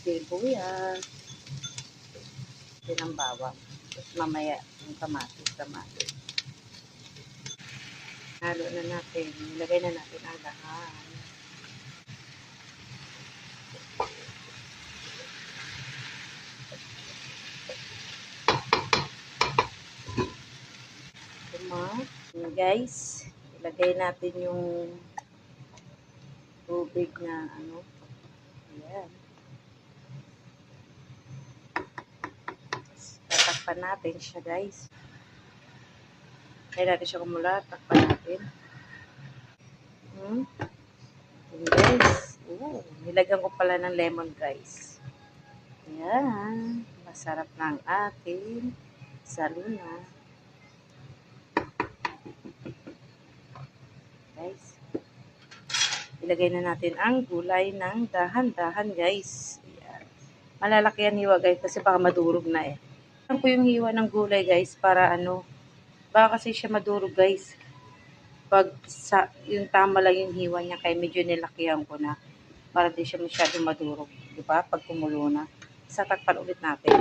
Sibuyas, din ang bawang. Tapos mamaya yung kamatis. Halo na natin. Ilagay na natin ang lahat. Guys, ilagay natin yung tubig na ano. Ayan. Tatakpan natin siya, guys. Kaya natin siya kumulat. Takpan natin. And guys, nilagyan ko pala ng lemon, guys. Ayan. Masarap na ang ating saluna. Guys. Ilagay na natin ang gulay ng dahan-dahan, guys. Ayan. Malalaki ang hiwa, guys, kasi baka madurog na eh. Alam ko yung hiwa ng gulay, guys, para ano, baka kasi siya madurog, guys. Pag yung tama lang yung hiwa niya, kaya medyo nilakihan ko na para di siya masyadong madurog. Diba? Pag kumulo na. Takpan ulit natin.